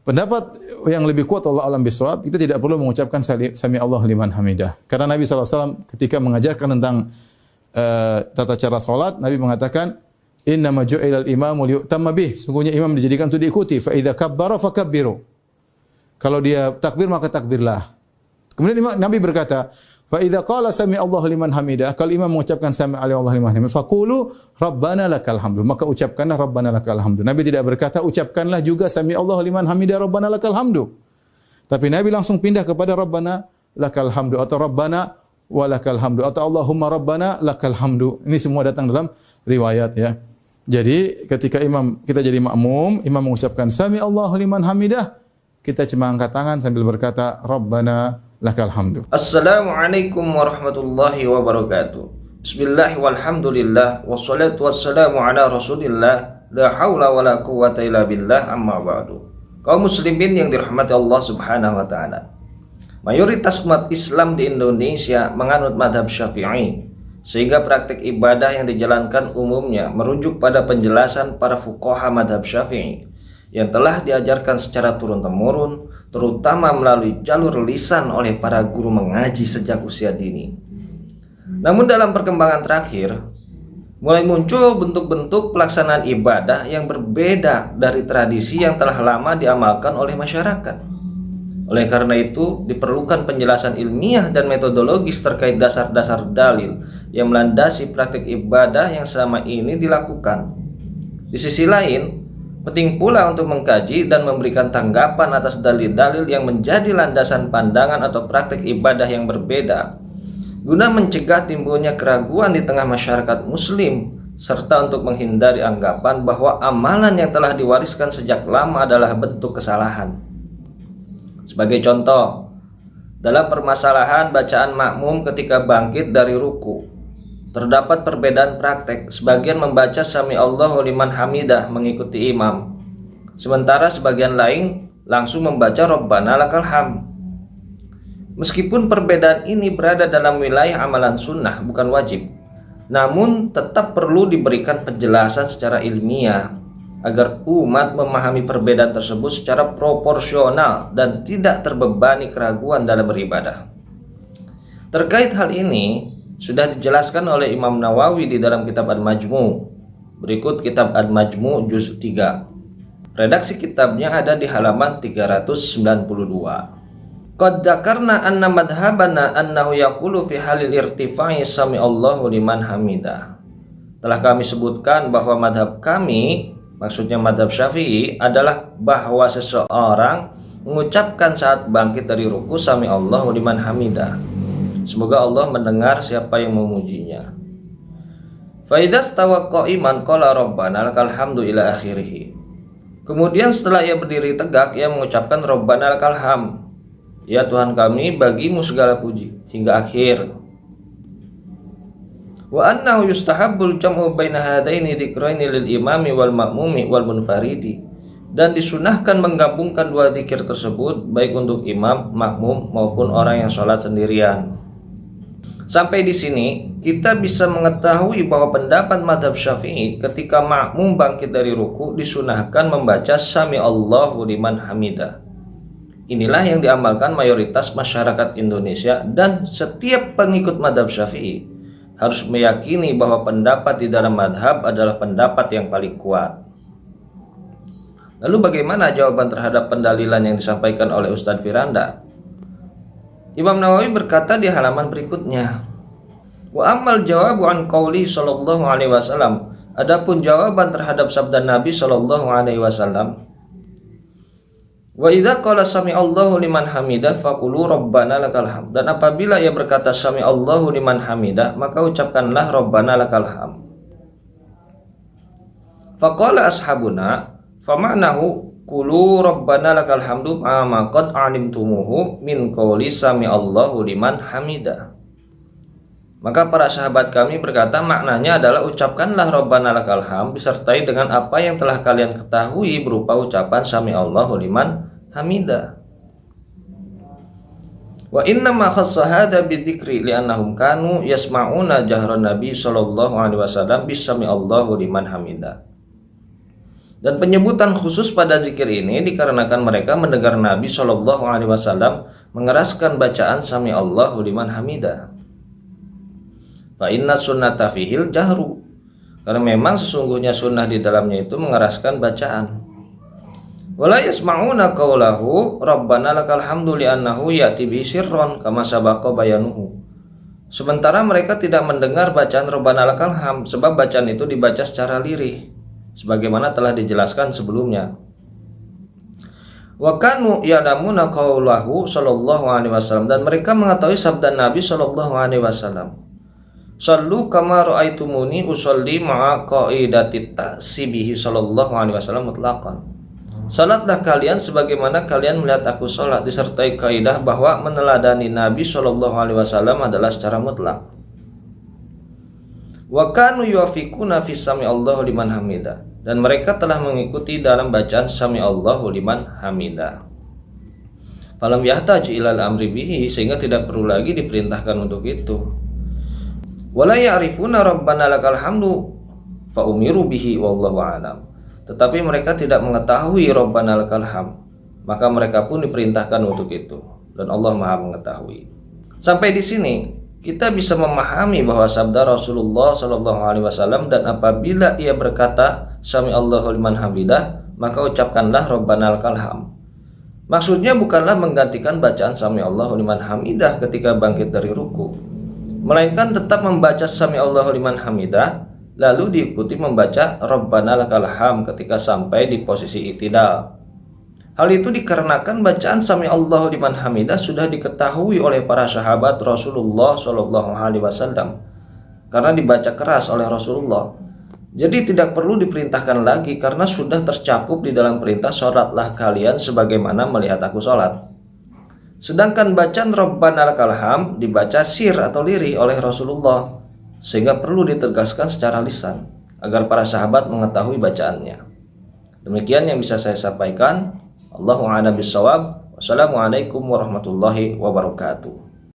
Pendapat yang lebih kuat Allah alam bisawab, kita tidak perlu mengucapkan sami Allah liman hamidah. Karena Nabi SAW ketika mengajarkan tentang tata cara salat, Nabi mengatakan, innama ju'ilal imamu liyu'tamma bih. Sungguhnya imam dijadikan untuk diikuti. Fa idza kabbara fakabbiru. Kalau dia takbir maka takbirlah. Kemudian Nabi berkata, fa idza qala sami Allah liman hamidah, kalau imam mengucapkan sami Allah liman hamidah, faqulu rabbana lakal hamdu, maka ucapkanlah rabbana lakal hamdu. Nabi tidak berkata ucapkanlah juga sami Allah liman hamidah rabbana lakal hamdu. Tapi Nabi langsung pindah kepada rabbana lakal hamdu atau rabbana walakal hamdu atau Allahumma rabbana lakal hamdu. Ini semua datang dalam riwayat ya. Jadi ketika kita jadi makmum, imam mengucapkan sami Allah liman hamidah, kita cuma angkat tangan sambil berkata rabbana lakal hamdu. Assalamualaikum warahmatullahi wabarakatuh. Bismillah walhamdulillah wassalatu wassalamu ala Rasulillah la haula wala quwwata illa billah amma ba'du. Kaum muslimin yang dirahmati Allah Subhanahu wa taala. Mayoritas umat Islam di Indonesia menganut mazhab Syafi'i, sehingga praktik ibadah yang dijalankan umumnya merujuk pada penjelasan para fuqaha mazhab Syafi'i yang telah diajarkan secara turun-temurun, terutama melalui jalur lisan oleh para guru mengaji sejak usia dini. Namun dalam perkembangan terakhir, mulai muncul bentuk-bentuk pelaksanaan ibadah yang berbeda dari tradisi yang telah lama diamalkan oleh masyarakat. Oleh karena itu, diperlukan penjelasan ilmiah dan metodologis terkait dasar-dasar dalil yang melandasi praktik ibadah yang selama ini dilakukan. Di sisi lain, penting pula untuk mengkaji dan memberikan tanggapan atas dalil-dalil yang menjadi landasan pandangan atau praktik ibadah yang berbeda, guna mencegah timbulnya keraguan di tengah masyarakat muslim, serta untuk menghindari anggapan bahwa amalan yang telah diwariskan sejak lama adalah bentuk kesalahan. Sebagai contoh, dalam permasalahan bacaan makmum ketika bangkit dari ruku, terdapat perbedaan praktek. Sebagian membaca sami Allahu liman hamidah mengikuti imam, sementara sebagian lain langsung membaca rabbana lakal hamd. Meskipun perbedaan ini berada dalam wilayah amalan sunnah bukan wajib, namun tetap perlu diberikan penjelasan secara ilmiah agar umat memahami perbedaan tersebut secara proporsional dan tidak terbebani keraguan dalam beribadah. Terkait hal ini sudah dijelaskan oleh Imam Nawawi di dalam kitab Al-Majmu'. Berikut kitab Al-Majmu' juz 3. Redaksi kitabnya ada di halaman 392. Qad dzakarna anna madhhabana annahu yaqulu fi halil irtifa'i sami Allahu liman hamidah. Telah kami sebutkan bahwa madhab kami, maksudnya madhab Syafi'i, adalah bahwa seseorang mengucapkan saat bangkit dari ruku sami Allahu liman hamidah. Semoga Allah mendengar siapa yang memujinya. Fa idza stawa qa'iman qala rabbana lakal hamdu ila akhirih. Kemudian setelah ia berdiri tegak, ia mengucapkan rabbana lakal hamd, ya Tuhan kami, bagimu segala puji, hingga akhir. Wa annahu yustahabbul jam'u baina hadaini dzikraini lil imami wal ma'mumi wal munfaridi. Dan disunahkan menggabungkan dua zikir tersebut baik untuk imam, makmum maupun orang yang sholat sendirian. Sampai di sini kita bisa mengetahui bahwa pendapat mazhab Syafi'i ketika makmum bangkit dari ruku disunahkan membaca sami Allahu liman hamidah. Inilah yang diamalkan mayoritas masyarakat Indonesia, dan setiap pengikut mazhab Syafi'i harus meyakini bahwa pendapat di dalam mazhab adalah pendapat yang paling kuat. Lalu bagaimana jawaban terhadap pendalilan yang disampaikan oleh Ustadz Firanda? Imam Nawawi berkata di halaman berikutnya, wa ammal jawabu an qauli sallallahu alaihi wasallam, adapun jawaban terhadap sabda Nabi sallallahu alaihi wasallam, wa idza qala sami Allahu liman hamidah faqulu rabbana lakal hamd, dan apabila ia berkata sami Allahu liman hamidah, maka ucapkanlah rabbana lakal hamd. Faqala ashabuna fama'nahu qulu rabbana lakal hamdu ma qad alimtumuhu min qouli sami Allahu liman hamidah. Maka para sahabat kami berkata, maknanya adalah ucapkanlah rabbana lakal hamd disertai dengan apa yang telah kalian ketahui berupa ucapan sami Allahu liman hamidah. Wa inna ma khassa hadha bidzikri li'annahum kanu yasma'una jahran nabi sallallahu alaihi wasallam bis sami Allahu liman hamidah. Dan penyebutan khusus pada zikir ini dikarenakan mereka mendengar Nabi Shallallahu Alaihi Wasallam mengeraskan bacaan Sami Allahu liman hamidah. Fa inna sunnata fihil jahru, karena memang sesungguhnya sunnah di dalamnya itu mengeraskan bacaan. Wala yasma'una qawlahu rabbana lakal hamdu li'annahu ya'ti bi sirron kama sabaqa bayanuhu. Sementara mereka tidak mendengar bacaan rabbana lakal hamd, sebab bacaan itu dibaca secara lirih sebagaimana telah dijelaskan sebelumnya. Wa kanu ya'lamuna qawlahu sallallahu alaihi wasallam, dan mereka mengetahui sabda Nabi sallallahu alaihi wasallam. Sallu kama ra'aitumuni usolli ma'a qaidatit ta'sibihi sallallahu alaihi wasallam mutlaqan. Salatlah kalian sebagaimana kalian melihat aku salat, disertai kaidah bahwa meneladani Nabi Shallallahu Alaihi Wasallam adalah secara mutlak. Wa kanu yuafiquna fi sami Allahu liman hamidah, dan mereka telah mengikuti dalam bacaan sami Allahu liman hamidah. Falam yahtaju ilal amri bihi, sehingga tidak perlu lagi diperintahkan untuk itu. Wala ya'rifuna rabbana lakal hamdu fa umiru bihi wallahu a'lam. Tetapi mereka tidak mengetahui Rabbana lakal hamd, maka mereka pun diperintahkan untuk itu, dan Allah Maha mengetahui. Sampai di sini kita bisa memahami bahwa sabda Rasulullah Shallallahu Alaihi Wasallam, dan apabila ia berkata Sami Allahu liman hamidah, maka ucapkanlah Rabbana lakal hamd. Maksudnya bukanlah menggantikan bacaan Sami Allahu liman hamidah ketika bangkit dari ruku, melainkan tetap membaca Sami Allahu liman hamidah, lalu diikuti membaca Rabbana lakal hamd ketika sampai di posisi i'tidal. Hal itu dikarenakan bacaan Sami Allahu liman hamidah sudah diketahui oleh para sahabat Rasulullah Shallallahu Alaihi Wasallam karena dibaca keras oleh Rasulullah. Jadi tidak perlu diperintahkan lagi karena sudah tercakup di dalam perintah sholatlah kalian sebagaimana melihat aku sholat. Sedangkan bacaan Rabbana lakal hamd dibaca sir atau lirih oleh Rasulullah, sehingga perlu ditegaskan secara lisan agar para sahabat mengetahui bacaannya. Demikian yang bisa saya sampaikan. Allahu a'lam bishawab. Wassalamualaikum warahmatullahi wabarakatuh.